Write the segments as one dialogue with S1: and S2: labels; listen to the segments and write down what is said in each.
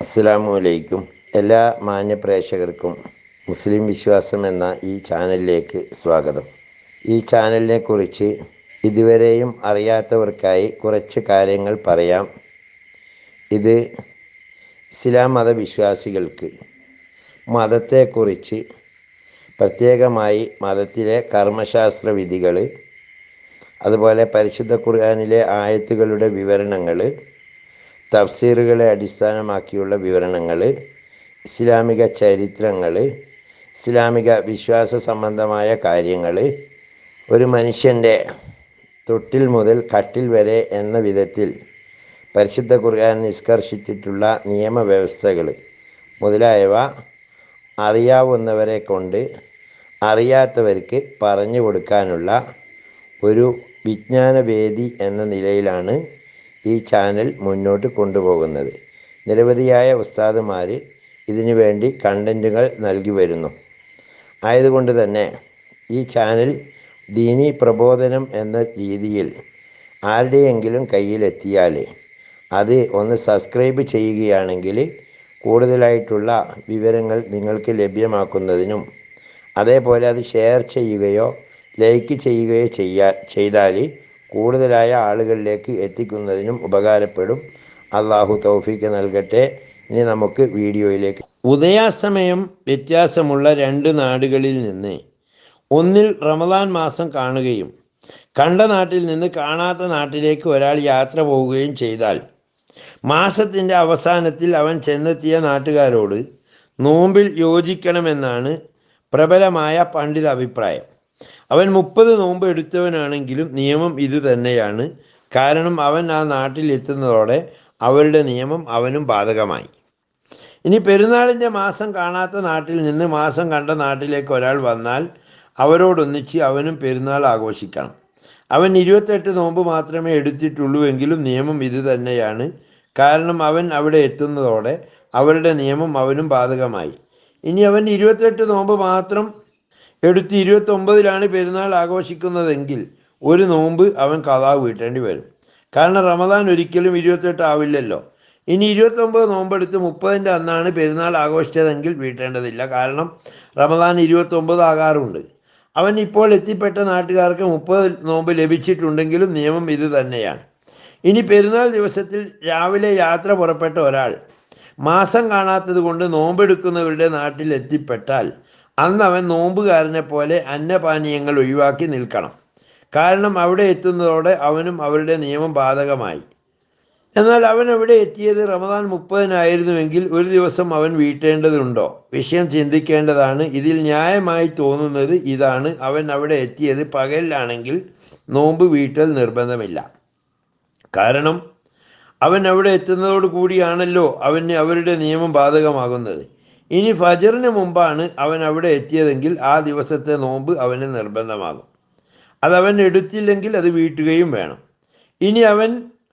S1: അസ്സലാമു അലൈക്കും. എല്ലാ മാന്യ പ്രേക്ഷകർക്കും മുസ്ലിം വിശ്വാസം എന്ന ഈ ചാനലിലേക്ക് സ്വാഗതം. ഈ ചാനലിനെ കുറിച്ച് ഇതുവരെയും അറിയാത്തവർക്കായി കുറച്ച് കാര്യങ്ങൾ പറയാം. ഇത് ഇസ്ലാം മതവിശ്വാസികൾക്ക് മതത്തെക്കുറിച്ച് പ്രത്യേകമായി മതത്തിലെ കർമ്മശാസ്ത്ര വിധികൾ, അതുപോലെ പരിശുദ്ധ ഖുർആനിലെ ആയത്തുകളുടെ വിവരണങ്ങൾ, തഫ്സീറുകളെ അടിസ്ഥാനമാക്കിയുള്ള വിവരണങ്ങൾ, ഇസ്ലാമിക ചരിത്രങ്ങൾ, ഇസ്ലാമിക വിശ്വാസ സംബന്ധമായ കാര്യങ്ങൾ, ഒരു മനുഷ്യൻ്റെ തൊട്ടിൽ മുതൽ കട്ടിൽ വരെ എന്ന വിധത്തിൽ പരിശുദ്ധ ഖുർആൻ നിഷ്കർഷിച്ചിട്ടുള്ള നിയമവ്യവസ്ഥകൾ മുതലായവ അറിയാവുന്നവരെ കൊണ്ട് അറിയാത്തവർക്ക് പറഞ്ഞു കൊടുക്കാനുള്ള ഒരു വിജ്ഞാനവേദി എന്ന നിലയിലാണ് ഈ ചാനൽ മുന്നോട്ട് കൊണ്ടുപോകുന്നത്. നിരവധിയായ ഉസ്താദുമാർ ഇതിനു വേണ്ടി കണ്ടൻറ്റുകൾ നൽകി വരുന്നു. ആയതുകൊണ്ട് തന്നെ ഈ ചാനൽ ദീനീ പ്രബോധനം എന്ന രീതിയിൽ ആരുടെയെങ്കിലും കയ്യിലെത്തിയാൽ അത് ഒന്ന് സബ്സ്ക്രൈബ് ചെയ്യുകയാണെങ്കിൽ കൂടുതലായിട്ടുള്ള വിവരങ്ങൾ നിങ്ങൾക്ക് ലഭ്യമാക്കുന്നതിനും, അതേപോലെ അത് ഷെയർ ചെയ്യുകയോ ലൈക്ക് ചെയ്യുകയോ ചെയ്താൽ കൂടുതലായ ആളുകളിലേക്ക് എത്തിക്കുന്നതിനും ഉപകാരപ്പെടും. അള്ളാഹു തൗഫീക്ക് നൽകട്ടെ. ഇനി നമുക്ക് വീഡിയോയിലേക്ക്. ഉദയാസ്തമയം വ്യത്യാസമുള്ള രണ്ട് നാടുകളിൽ നിന്ന് ഒന്നിൽ റമദാൻ മാസം കാണുകയും കണ്ട നാട്ടിൽ നിന്ന് കാണാത്ത നാട്ടിലേക്ക് ഒരാൾ യാത്ര പോവുകയും ചെയ്താൽ മാസത്തിൻ്റെ അവസാനത്തിൽ അവൻ ചെന്നെത്തിയ നാട്ടുകാരോട് നോമ്പിൽ യോജിക്കണമെന്നാണ് പ്രബലമായ പണ്ഡിത അഭിപ്രായം. അവൻ 30 നോമ്പ് എടുത്തവനാണെങ്കിലും നിയമം ഇത് തന്നെയാണ്. കാരണം അവൻ ആ നാട്ടിൽ എത്തുന്നതോടെ അവരുടെ നിയമം അവനും ബാധകമായി. ഇനി പെരുന്നാളിൻ്റെ മാസം കാണാത്ത നാട്ടിൽ നിന്ന് മാസം കണ്ട നാട്ടിലേക്ക് ഒരാൾ വന്നാൽ അവരോടൊന്നിച്ച് അവനും പെരുന്നാൾ ആഘോഷിക്കണം. അവൻ 28 നോമ്പ് മാത്രമേ എടുത്തിട്ടുള്ളൂ എങ്കിലും നിയമം ഇത് തന്നെയാണ്. കാരണം അവൻ അവിടെ എത്തുന്നതോടെ അവരുടെ നിയമം അവനും ബാധകമായി. ഇനി അവൻ 28 നോമ്പ് മാത്രം എടുത്ത് 29ലാണ് പെരുന്നാൾ ആഘോഷിക്കുന്നതെങ്കിൽ ഒരു നോമ്പ് അവൻ ഖളാ വീട്ടേണ്ടി വരും. കാരണം റമദാൻ ഒരിക്കലും 28 ആവില്ലല്ലോ. ഇനി 29 നോമ്പെടുത്ത് 30ൻ്റെ അന്നാണ് പെരുന്നാൾ ആഘോഷിച്ചതെങ്കിൽ വീട്ടേണ്ടതില്ല. കാരണം റമദാൻ 29 ആകാറുണ്ട്. അവൻ ഇപ്പോൾ എത്തിപ്പെട്ട നാട്ടുകാർക്ക് 30 നോമ്പ് ലഭിച്ചിട്ടുണ്ടെങ്കിലും നിയമം ഇത് തന്നെയാണ്. ഇനി പെരുന്നാൾ ദിവസത്തിൽ രാവിലെ യാത്ര പുറപ്പെട്ട ഒരാൾ മാസം കാണാത്തത് കൊണ്ട് നോമ്പെടുക്കുന്നവരുടെ നാട്ടിൽ എത്തിപ്പെട്ടാൽ അന്ന് അവൻ നോമ്പുകാരനെ പോലെ അന്നപാനീയങ്ങൾ ഒഴിവാക്കി നിൽക്കണം. കാരണം അവിടെ എത്തുന്നതോടെ അവനും അവരുടെ നിയമം ബാധകമായി. എന്നാൽ അവൻ അവിടെ എത്തിയത് റമദാൻ 30-നായിരുന്നുവെങ്കിൽ ഒരു ദിവസം അവൻ വീട്ടേണ്ടതുണ്ടോ? വിഷയം ചിന്തിക്കേണ്ടതാണ്. ഇതിൽ ന്യായമായി തോന്നുന്നത് ഇതാണ്: അവൻ അവിടെ എത്തിയത് പകലിലാണെങ്കിൽ നോമ്പ് വീട്ടൽ നിർബന്ധമില്ല. കാരണം അവൻ അവിടെ എത്തുന്നതോട് കൂടിയാണല്ലോ അവന് അവരുടെ നിയമം ബാധകമാകുന്നത്. ഇനി ഫജറിന് മുമ്പാണ് അവൻ അവിടെ എത്തിയതെങ്കിൽ ആ ദിവസത്തെ നോമ്പ് അവന് നിർബന്ധമാകും. അതവൻ എടുത്തില്ലെങ്കിൽ അത് വീട്ടുകയും വേണം. ഇനി അവൻ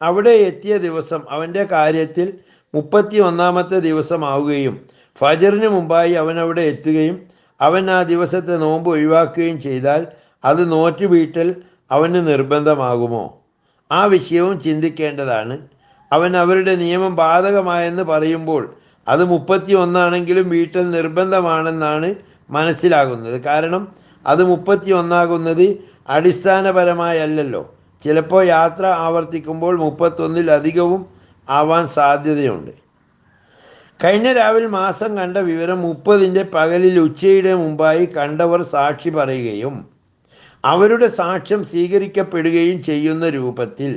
S1: അവിടെ എത്തിയ ദിവസം അവൻ്റെ കാര്യത്തിൽ 31ാമത്തെ ദിവസമാവുകയും ഫജറിന് മുമ്പായി അവൻ അവിടെ എത്തുകയും അവൻ ആ ദിവസത്തെ നോമ്പ് ഒഴിവാക്കുകയും ചെയ്താൽ അത് നോറ്റ് വീട്ടൽ അവന് നിർബന്ധമാകുമോ? ആ വിഷയവും ചിന്തിക്കേണ്ടതാണ്. അവൻ അവരുടെ നിയമം ബാധകമായെന്ന് പറയുമ്പോൾ അത് 31ആണെങ്കിലും വീട്ടൽ നിർബന്ധമാണെന്നാണ് മനസ്സിലാകുന്നത്. കാരണം അത് 31ആകുന്നത് അടിസ്ഥാനപരമായല്ലോ. ചിലപ്പോൾ യാത്ര ആവർത്തിക്കുമ്പോൾ 31-ലധികവും ആവാൻ സാധ്യതയുണ്ട്. കഴിഞ്ഞ രാവിലെ മാസം കണ്ട വിവരം 30ൻ്റെ പകലിൽ ഉച്ചയുടെ മുമ്പായി കണ്ടവർ സാക്ഷി പറയുകയും അവരുടെ സാക്ഷ്യം സ്വീകരിക്കപ്പെടുകയും ചെയ്യുന്ന രൂപത്തിൽ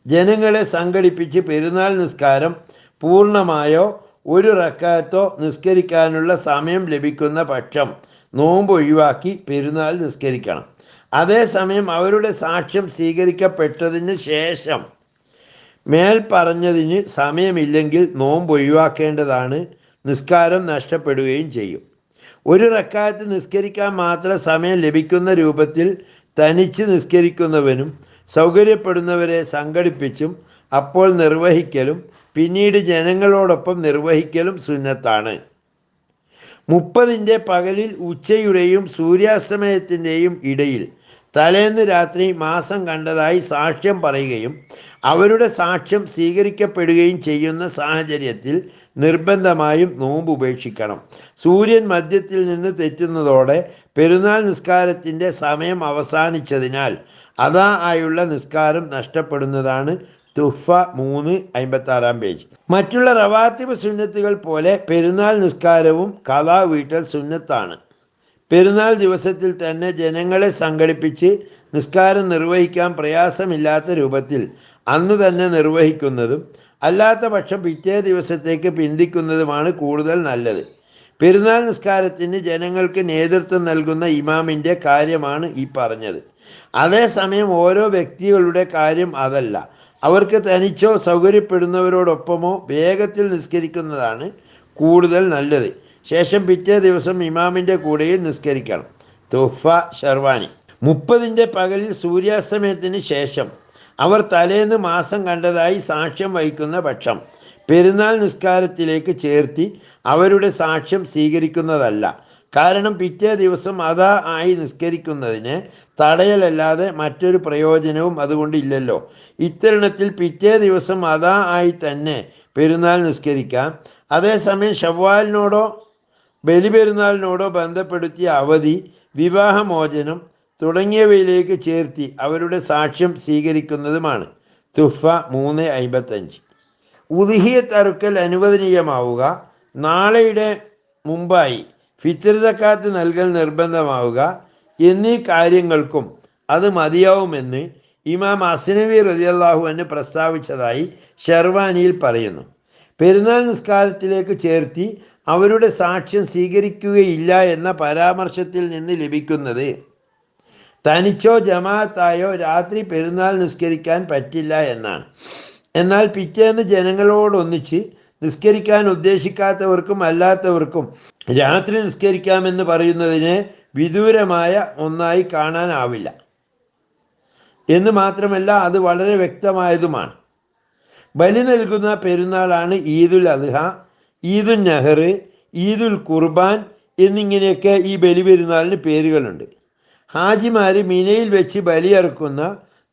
S1: ജനങ്ങളെ സംഘടിപ്പിച്ച് പെരുന്നാൾ നിസ്കാരം പൂർണ്ണമായോ ഒരു റക്അത്തോ നിസ്കരിക്കാനുള്ള സമയം ലഭിക്കുന്ന പക്ഷം നോമ്പ് ഒഴിവാക്കി പെരുന്നാൾ നിസ്കരിക്കണം. അതേസമയം അവരുടെ സാക്ഷ്യം സ്വീകരിക്കപ്പെട്ടതിന് ശേഷം മേൽ പറഞ്ഞതിന് സമയമില്ലെങ്കിൽ നോമ്പ് ഒഴിവാക്കേണ്ടതാണ്. നിസ്കാരം നഷ്ടപ്പെടുകയും ചെയ്യും. ഒരു റക്അത്ത് നിസ്കരിക്കാൻ മാത്രം സമയം ലഭിക്കുന്ന രൂപത്തിൽ തനിച്ച് നിസ്കരിക്കുന്നവനും സൗകര്യപ്പെടുന്നവരെ സംഘടിപ്പിച്ചും അപ്പോൾ നിർവഹിക്കലും പിന്നീട് ജനങ്ങളോടൊപ്പം നിർവഹിക്കലും സുന്നത്താണ്. 30ൻ്റെ പകലിൽ ഉച്ചയുടെയും സൂര്യാസ്തമയത്തിൻ്റെയും ഇടയിൽ തലേന്ന് രാത്രി മാസം കണ്ടതായി സാക്ഷ്യം പറയുകയും അവരുടെ സാക്ഷ്യം സ്വീകരിക്കപ്പെടുകയും ചെയ്യുന്ന സാഹചര്യത്തിൽ നിർബന്ധമായും നോമ്പ് ഉപേക്ഷിക്കണം. സൂര്യൻ മധ്യത്തിൽ നിന്ന് തെറ്റുന്നതോടെ പെരുന്നാൾ നിസ്കാരത്തിൻ്റെ സമയം അവസാനിച്ചതിനാൽ അതാ ആയുള്ള നിസ്കാരം നഷ്ടപ്പെടുന്നതാണ്. തുഫ 3 പേജ്. മറ്റുള്ള റവാത്തിബ് സുന്നത്തുകൾ പോലെ പെരുന്നാൾ നിസ്കാരവും ഖളാ വീട്ടൽ സുന്നത്താണ്. പെരുന്നാൾ ദിവസത്തിൽ തന്നെ ജനങ്ങളെ സംഘടിപ്പിച്ച് നിസ്കാരം നിർവഹിക്കാൻ പ്രയാസമില്ലാത്ത രൂപത്തിൽ അന്ന് തന്നെ നിർവഹിക്കുന്നതും അല്ലാത്ത പക്ഷം പിറ്റേ ദിവസത്തേക്ക് പിന്തിക്കുന്നതുമാണ് കൂടുതൽ നല്ലത്. പെരുന്നാൾ നിസ്കാരത്തിന് ജനങ്ങൾക്ക് നേതൃത്വം നൽകുന്ന ഇമാമിൻ്റെ കാര്യമാണ് ഈ പറഞ്ഞത്. അതേസമയം ഓരോ വ്യക്തികളുടെ കാര്യം അതല്ല. അവർക്ക് തനിച്ചോ സൗകര്യപ്പെടുന്നവരോടൊപ്പമോ വേഗത്തിൽ നിസ്കരിക്കുന്നതാണ് കൂടുതൽ നല്ലത്. ശേഷം പിറ്റേ ദിവസം ഇമാമിൻ്റെ കൂടെയും നിസ്കരിക്കണം. തുഹ്ഫ ഷർവാനി. 30-ന്റെ പകലിൽ സൂര്യാസ്തമയത്തിന് ശേഷം അവർ തലേന്ന് മാസം കണ്ടതായി സാക്ഷ്യം വഹിക്കുന്ന പക്ഷം പെരുന്നാൾ നിസ്കാരത്തിലേക്ക് ചേർത്തി അവരുടെ സാക്ഷ്യം സ്വീകരിക്കുന്നതല്ല. കാരണം പിറ്റേ ദിവസം അതാ ആയി നിസ്കരിക്കുന്നതിന് തടയലല്ലാതെ മറ്റൊരു പ്രയോജനവും അതുകൊണ്ട് ഇല്ലല്ലോ. ഇത്തരുണത്തിൽ പിറ്റേ ദിവസം അതാ ആയി തന്നെ പെരുന്നാൾ നിസ്കരിക്കാം. അതേസമയം ശവ്വാലിനോടോ ബലിപെരുന്നാളിനോടോ ബന്ധപ്പെടുത്തിയ അവധി, വിവാഹമോചനം തുടങ്ങിയവയിലേക്ക് ചേർത്തി അവരുടെ സാക്ഷ്യം സ്വീകരിക്കുന്നതുമാണ്. തുഫ 3:55. ഉദ്ഹിയത്ത് അറുക്കൽ അനുവദനീയമാവുക, നാളെയുടെ മുമ്പായി ഫിത്ർ സക്കാത്ത് നൽകൽ നിർബന്ധമാവുക എന്നീ കാര്യങ്ങൾക്കും അത് മതിയാവുമെന്ന് ഇമാം അസ്നവി റളിയല്ലാഹു അൻഹു പ്രസ്താവിച്ചതായി ഷർവാനിയിൽ പറയുന്നു. പെരുന്നാൾ നിസ്കാരത്തിലേക്ക് ചേർത്തി അവരുടെ സാക്ഷ്യം സ്വീകരിക്കുകയില്ല എന്ന പരാമർശത്തിൽ നിന്ന് ലഭിക്കുന്നത് തനിച്ചോ ജമാഅത്തായോ രാത്രി പെരുന്നാൾ നിസ്കരിക്കാൻ പറ്റില്ല എന്നാണ്. എന്നാൽ പിറ്റേന്ന് ജനങ്ങളോടൊന്നിച്ച് നിസ്കരിക്കാൻ ഉദ്ദേശിക്കാത്തവർക്കും അല്ലാത്തവർക്കും രാത്രി നിസ്കരിക്കാമെന്ന് പറയുന്നതിനെ വിദൂരമായ ഒന്നായി കാണാനാവില്ല എന്ന് മാത്രമല്ല, അത് വളരെ വ്യക്തമായതുമാണ്. ബലി നൽകുന്ന പെരുന്നാളാണ് ഈദുൽ അദ്ഹ, ഈദുൽ നഹർ, ഈദുൽ ഖുർബാൻ എന്നിങ്ങനെയൊക്കെ ഈ ബലി പെരുന്നാളിന് പേരുകളുണ്ട്. ഹാജിമാർ മിനയിൽ വെച്ച് ബലിയറുക്കുന്ന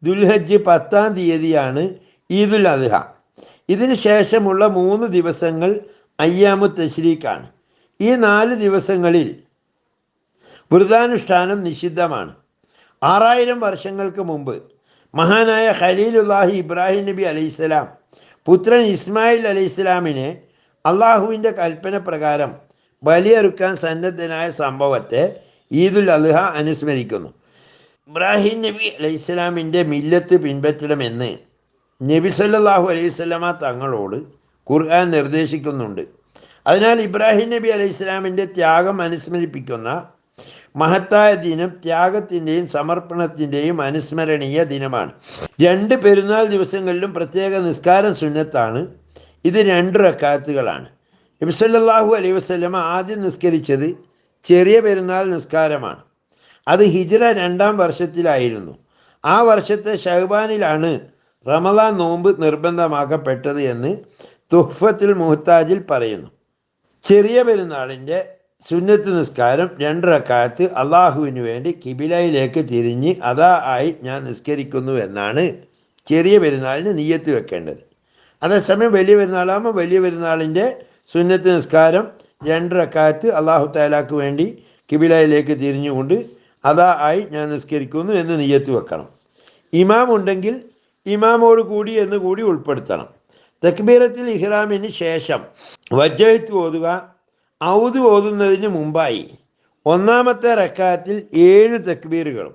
S1: ദുൽഹജ്ജ് 10-ാം തീയതിയാണ് ഈദുൽ അദ്ഹ. ഇതിന് ശേഷമുള്ള 3 ദിവസങ്ങൾ അയ്യാമു തശ്രീഖാണ്. ഈ 4 ദിവസങ്ങളിൽ വ്രതാനുഷ്ഠാനം നിഷിദ്ധമാണ്. 6000 വർഷങ്ങൾക്ക് മുമ്പ് മഹാനായ ഖലീലുല്ലാഹി ഇബ്രാഹിം നബി അലൈഹിസ്സലാം പുത്രൻ ഇസ്മായിൽ അലൈഹിസ്സലാമിനെ അള്ളാഹുവിൻ്റെ കൽപ്പന പ്രകാരം ബലിയറുക്കാൻ സന്നദ്ധനായ സംഭവത്തെ ഈദുൽ അദ്ഹ അനുസ്മരിക്കുന്നു. ഇബ്രാഹിം നബി അലൈഹിസ്സലാമിൻ്റെ മില്ലത്ത് പിൻപറ്റണമെന്ന് നബി സല്ലല്ലാഹു അലൈഹി വസല്ലമ തങ്ങളോട് ഖുർആൻ നിർദ്ദേശിക്കുന്നുണ്ട്. അതിനാൽ ഇബ്രാഹിം നബി അലൈഹിസ്സലാമിൻ്റെ ത്യാഗം അനുസ്മരിപ്പിക്കുന്ന മഹത്തായ ദിനം ത്യാഗത്തിൻ്റെയും സമർപ്പണത്തിൻ്റെയും അനുസ്മരണീയ ദിനമാണ്. 2 പെരുന്നാൾ ദിവസങ്ങളിലും പ്രത്യേക നിസ്കാരം സുന്നത്താണ്. ഇത് 2 റക്അത്തുകളാണ്. നബി സല്ലല്ലാഹു അലൈഹി വസല്ലമ ആദ്യം നിസ്കരിച്ചത് ചെറിയ പെരുന്നാൾ നിസ്കാരമാണ്. അത് ഹിജ്റ 2-ാം വർഷത്തിലായിരുന്നു. ആ വർഷത്തെ ശഅബാനിലാണ് റമളാൻ നോമ്പ് നിർബന്ധമാക്കപ്പെട്ടത് എന്ന് തുഹ്ഫത്തുൽ മുഹ്താജിൽ പറയുന്നു. ചെറിയ പെരുന്നാളിൻ്റെ സുന്നത്ത് നിസ്കാരം 2 റക്അത്ത് അള്ളാഹുവിന് വേണ്ടി കിബിലയിലേക്ക് തിരിഞ്ഞ് അതാ ആയി ഞാൻ നിസ്കരിക്കുന്നു എന്നാണ് ചെറിയ പെരുന്നാളിന് നിയ്യത്ത് വെക്കേണ്ടത്. അതേസമയം വലിയ പെരുന്നാളാകുമ്പോൾ വലിയ പെരുന്നാളിൻ്റെ സുന്നത്ത് നിസ്കാരം 2 റക്അത്ത് അള്ളാഹു തആലാക്ക് വേണ്ടി കിബിലയിലേക്ക് തിരിഞ്ഞുകൊണ്ട് അതാ ആയി ഞാൻ നിസ്കരിക്കുന്നു എന്ന് നിയ്യത്ത് വെക്കണം. ഇമാം ഉണ്ടെങ്കിൽ ഇമാമോട് കൂടി എന്ന് കൂടി ഉൾപ്പെടുത്തണം. തക്ബീറത്തുൽ ഇഹ്റാമിന് ശേഷം വജ്ജഹത്ത് ഓതുക. ഔദ് ഓതുന്നതിന് മുമ്പായി 1-ാമത്തെ റക്അത്തിൽ 7 തക്ബീറുകളും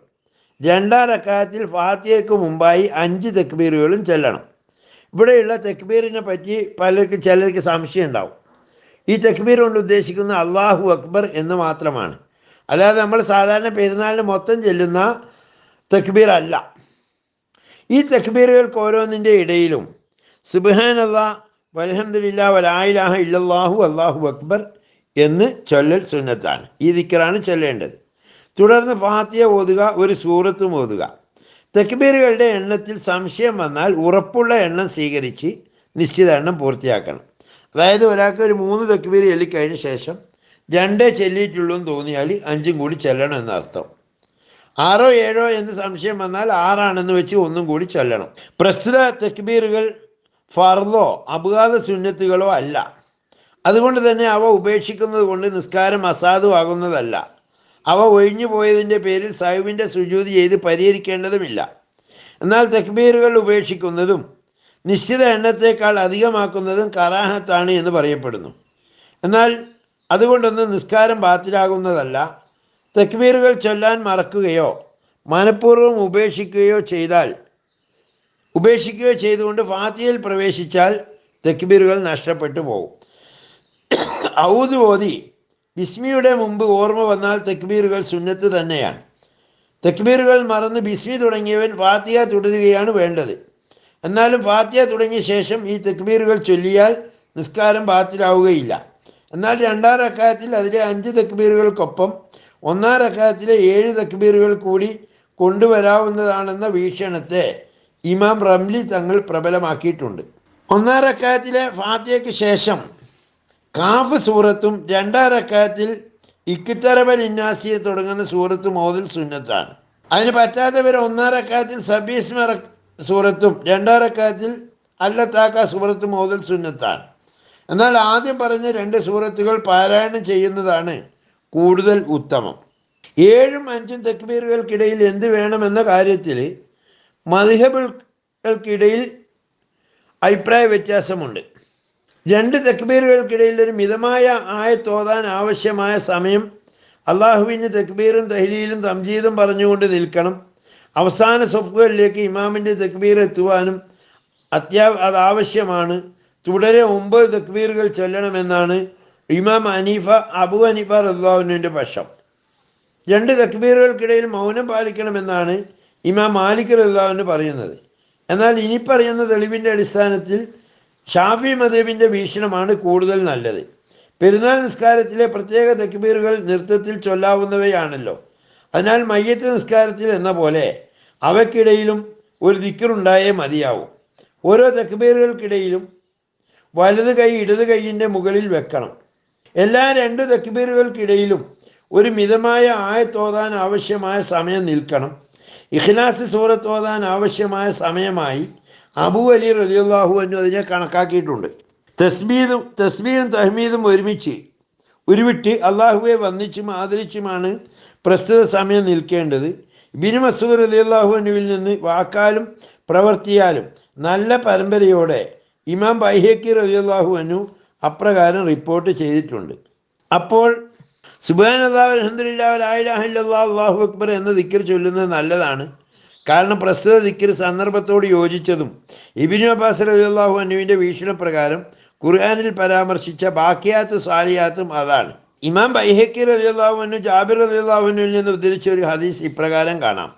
S1: 2-ാം റക്അത്തിൽ ഫാത്തിഹയ്ക്ക് മുമ്പായി 5 തക്ബീറുകളും ചെല്ലണം. ഇവിടെയുള്ള തക്ബീറിനെ പറ്റി ചിലർക്ക് സംശയം ഉണ്ടാവും. ഈ തക്ബീർ കൊണ്ട് ഉദ്ദേശിക്കുന്ന അള്ളാഹു അക്ബർ എന്ന് മാത്രമാണ്, അല്ലാതെ നമ്മൾ സാധാരണ പെരുന്നാളിന് മൊത്തം ചെല്ലുന്ന തക്ബീർ അല്ല. ഈ തക്ബീറുകൾക്ക് ഓരോന്നിൻ്റെ ഇടയിലും സുബ്ഹാനല്ലാഹ് വൽഹംദുലില്ലാഹ് വലാ ഇലാഹ ഇല്ലല്ലാഹു അല്ലാഹു അക്ബർ എന്ന് ചൊല്ലൽ സുന്നത്താണ്. ഈ ദിക്റാണ് ചൊല്ലേണ്ടത്. തുടർന്ന് ഫാത്തിഹ ഓതുക, ഒരു സൂറത്തും ഓതുക. തക്ബീറുകളുടെ എണ്ണത്തിൽ സംശയം വന്നാൽ ഉറപ്പുള്ള എണ്ണം സ്വീകരിച്ച് നിശ്ചിത എണ്ണം പൂർത്തിയാക്കണം. അതായത് ഒരാൾക്ക് ഒരു 3 തക്ബീർ ചൊല്ലിക്കഴിഞ്ഞ ശേഷം 2 ചെല്ലിയിട്ടുള്ളൂ എന്ന് തോന്നിയാൽ 5 കൂടി ചെല്ലണം എന്നർത്ഥം. 6 7 എന്ന് സംശയം വന്നാൽ 6 വെച്ച് ഒന്നും കൂടി ചൊല്ലണം. പ്രസ്തുത തക്ബീറുകൾ ഫർദോ അബ്ഗാദ സുന്നത്തുകളോ അല്ല. അതുകൊണ്ട് തന്നെ അവ ഉപേക്ഷിക്കുന്നത് കൊണ്ട് നിസ്കാരം അസാധുവാകുന്നതല്ല. അവ ഒഴിഞ്ഞു പോയതിൻ്റെ പേരിൽ സഹവിൻ്റെ സുജൂദ് ചെയ്ത് പരിഹരിക്കേണ്ടതുമില്ല. എന്നാൽ തക്ബീറുകൾ ഉപേക്ഷിക്കുന്നതും നിശ്ചിത എണ്ണത്തേക്കാൾ അധികമാക്കുന്നതും കറാഹത്താണ് എന്ന് പറയപ്പെടുന്നു. എന്നാൽ അതുകൊണ്ടൊന്നും നിസ്കാരം ബാത്തിലാകുന്നതല്ല. തക്ബീറുകൾ ചൊല്ലാൻ മറക്കുകയോ മനഃപൂർവ്വം ഉപേക്ഷിക്കുകയോ ചെയ്തുകൊണ്ട് ഫാത്തിഹയിൽ പ്രവേശിച്ചാൽ തക്ബീറുകൾ നഷ്ടപ്പെട്ടു പോകും. ഔദ് ഓതി ബിസ്മിയുടെ മുമ്പ് ഓർമ്മ വന്നാൽ തക്ബീറുകൾ സുന്നത്ത് തന്നെയാണ്. തക്ബീറുകൾ മറന്ന് ബിസ്മി തുടങ്ങിയവൻ ഫാത്തിഹ തുടരുകയാണ് വേണ്ടത്. എന്നാലും ഫാത്തിഹ തുടങ്ങിയ ശേഷം ഈ തക്ബീറുകൾ ചൊല്ലിയാൽ നിസ്കാരം ബാത്തിലാവുകയില്ല. എന്നാൽ 2-ാം റക്അത്തിൽ അതിലെ 5 തക്ബീറുകൾക്കൊപ്പം 1-ാം റക്അത്തിലെ 7 തക്ബീറുകൾ കൂടി കൊണ്ടുവരാവുന്നതാണെന്ന വീക്ഷണത്തെ ഇമാം റംലി തങ്ങൾ പ്രബലമാക്കിയിട്ടുണ്ട്. 1-ാം റക്അത്തിലെ ഫാത്തിഹയ്ക്ക് ശേഷം കാഫ് സൂറത്തും 2-ാം റക്അത്തിൽ ഇഖ്തറബൽ ഇന്നാസിയെ തുടങ്ങുന്ന സൂറത്തും ഓതൽ സുന്നത്താണ്. അതിന് പറ്റാത്തവർ 1-ാം റക്അത്തിൽ സബീസ്മ സൂറത്തും 2-ാം റക്അത്തിൽ അല്ലത്താക്ക സൂറത്തും ഓതൽ സുന്നത്താണ്. എന്നാൽ ആദ്യം പറഞ്ഞ 2 സൂറത്തുകൾ പാരായണം ചെയ്യുന്നതാണ് കൂടുതൽ ഉത്തമം. 7ഉം 5ഉം തക്ബീറുകൾക്കിടയിൽ എന്ത് വേണമെന്ന കാര്യത്തിൽ മദ്ഹബുകൾക്കിടയിൽ അഭിപ്രായ വ്യത്യാസമുണ്ട്. 2 തക്ബീറുകൾക്കിടയിൽ ഒരു മിതമായ ആയത്തോതാൻ ആവശ്യമായ സമയം അള്ളാഹുവിന് തക്ബീറും തഹ്ലീലും തംജീദും പറഞ്ഞുകൊണ്ട് നിൽക്കണം. അവസാന സഫുകളിലേക്ക് ഇമാമിൻ്റെ തക്ബീർ എത്തുവാനും അതാവശ്യമാണ്. തുടരെ 9 തക്ബീറുകൾ ചൊല്ലണമെന്നാണ് ഇമാം അബു ഹനീഫ റളിയല്ലാഹുവിൻ്റെ പക്ഷം. 2 തക്ബീറുകൾക്കിടയിൽ മൗനം പാലിക്കണമെന്നാണ് ഇമാം മാലിക് റളിയല്ലാഹു പറയുന്നത്. എന്നാൽ ഇനി പറയുന്ന തെളിവിൻ്റെ അടിസ്ഥാനത്തിൽ ഷാഫി മദ്ഹബിൻ്റെ വീക്ഷണമാണ് കൂടുതൽ നല്ലത്. പെരുന്നാൾ നിസ്കാരത്തിലെ പ്രത്യേക തക്ബീറുകൾ നൃത്തത്തിൽ ചൊല്ലാവുന്നവയാണല്ലോ. അതിനാൽ മയ്യത്ത് നിസ്കാരത്തിൽ എന്ന പോലെ അവയ്ക്കിടയിലും ഒരു ദിക്റുണ്ടായേ മതിയാവും. ഓരോ തക്ബീറുകൾക്കിടയിലും വലത് കൈ ഇടത് കൈയിൻ്റെ മുകളിൽ വെക്കണം. എല്ലാ 2 തക്ബീറുകൾക്കിടയിലും ഒരു മിതമായ ആയത്തോതാൻ ആവശ്യമായ സമയം നിൽക്കണം. ഇഖ്ലാസ് സൂറത്ത് ഓതാൻ ആവശ്യമായ സമയമായി അബൂ അലി റളിയല്ലാഹു അൻഹു അതിനെ കണക്കാക്കിയിട്ടുണ്ട്. തസ്ബീഹും തഹ്മീദും ഒരുമിച്ച് ഉരുവിട്ട് അള്ളാഹുവെ വന്ദിച്ചും ആദരിച്ചുമാണ് പ്രസ്തുത സമയം നിൽക്കേണ്ടത്. ഇബ്നു മസ്ഊദ് റളിയല്ലാഹു അൻഹുവിൽ നിന്ന് വാക്കാലും പ്രവൃത്തിയാലും നല്ല പരമ്പരയോടെ ഇമാം ബൈഹഖി റളിയല്ലാഹു അൻഹു അപ്രകാരം റിപ്പോർട്ട് ചെയ്തിട്ടുണ്ട്. അപ്പോൾ സുബ്ഹാനല്ലാഹി വൽഹംദുലില്ലാഹി വലാ ഇലാഹ ഇല്ലല്ലാഹു അല്ലാഹു അക്ബർ എന്ന ദിക്ർ ചൊല്ലുന്നത് നല്ലതാണ്. കാരണം പ്രസ്തുത ദിക്ർ സന്ദർഭത്തോട് യോജിച്ചതും ഇബ്നു അബ്ബാസ് റളിയല്ലാഹു അൻഹുവിൻ്റെ വീക്ഷണപ്രകാരം ഖുർആനിൽ പരാമർശിച്ച ബാക്കിയാത്തും സാലിയാത്തും അതാണ്. ഇമാം ബൈഹഖി റളിയല്ലാഹു അൻഹു ജാബിർ റളിയല്ലാഹു അൻഹുവിൽ നിന്ന് ഉദ്ധരിച്ച ഒരു ഹദീസ് ഇപ്രകാരം കാണാം.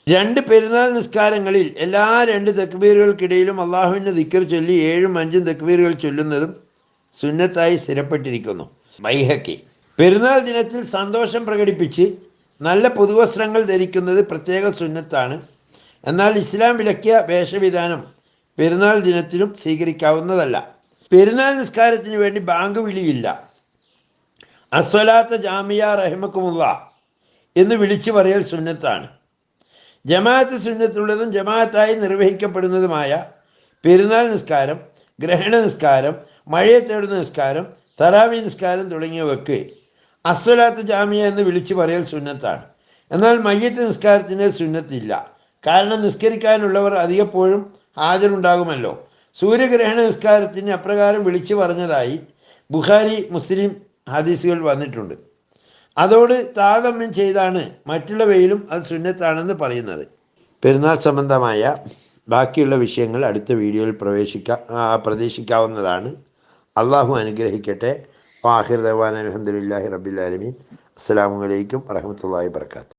S1: 2 പെരുന്നാൾ നിസ്കാരങ്ങളിൽ എല്ലാ 2 തക്ബീറുകൾക്കിടയിലും അള്ളാഹുവിൻ്റെ ദിക്ർ ചൊല്ലി 7ഉം 5ഉം തക്ബീറുകൾ ചൊല്ലുന്നതും സുന്നത്തായി സ്ഥിരപ്പെട്ടിരിക്കുന്നു. ബൈഹഖി. പെരുന്നാൾ ദിനത്തിൽ സന്തോഷം പ്രകടിപ്പിച്ച് നല്ല പുതുവസ്ത്രങ്ങൾ ധരിക്കുന്നത് പ്രത്യേക സുന്നത്താണ്. എന്നാൽ ഇസ്ലാം വിലക്കിയ വേഷവിധാനം പെരുന്നാൾ ദിനത്തിലും സ്വീകരിക്കാവുന്നതല്ല. പെരുന്നാൾ നിസ്കാരത്തിന് വേണ്ടി ബാങ്ക് വിളിയില്ല. അസ്വലാത്ത ജാമിയ റഹിമക്കുമുല്ലാ എന്ന് വിളിച്ചു പറയൽ സുന്നത്താണ്. ജമാഅത്ത് സുന്നത്തുള്ളതും ജമാഅത്തായി നിർവഹിക്കപ്പെടുന്നതുമായ പെരുന്നാൾ നിസ്കാരം, ഗ്രഹണ നിസ്കാരം, മഴയെ തേടുന്ന നിസ്കാരം, തറാവി നിസ്കാരം തുടങ്ങിയവയ്ക്ക് അസ്വലാത്ത് ജാമിയ എന്ന് വിളിച്ചു പറയൽ സുന്നത്താണ്. എന്നാൽ മയ്യത്ത് നിസ്കാരത്തിന് സുന്നത്തില്ല. കാരണം നിസ്കരിക്കാനുള്ളവർ അധികപ്പോഴും ഹാജരുണ്ടാകുമല്ലോ. സൂര്യഗ്രഹണ നിസ്കാരത്തിന് അപ്രകാരം വിളിച്ചു പറഞ്ഞതായി ബുഖാരി മുസ്ലിം ഹദീസുകൾ വന്നിട്ടുണ്ട്. അതോട് താരതമ്യം ചെയ്താണ് മറ്റുള്ളവയിലും അത് സുന്നത്താണെന്ന് പറയുന്നത്. പെരുന്നാൾ സംബന്ധമായ ബാക്കിയുള്ള വിഷയങ്ങൾ അടുത്ത വീഡിയോയിൽ പ്രതീക്ഷിക്കാവുന്നതാണ്. അള്ളാഹു അനുഗ്രഹിക്കട്ടെ. ആഖിർ ദഅ്വാനാ അൽഹംദുലില്ലാഹി റബ്ബിൽ ആലമീൻ. അസ്സലാമു അലൈക്കും വറഹ്മത്തുള്ളാഹി വബറകാതുഹു.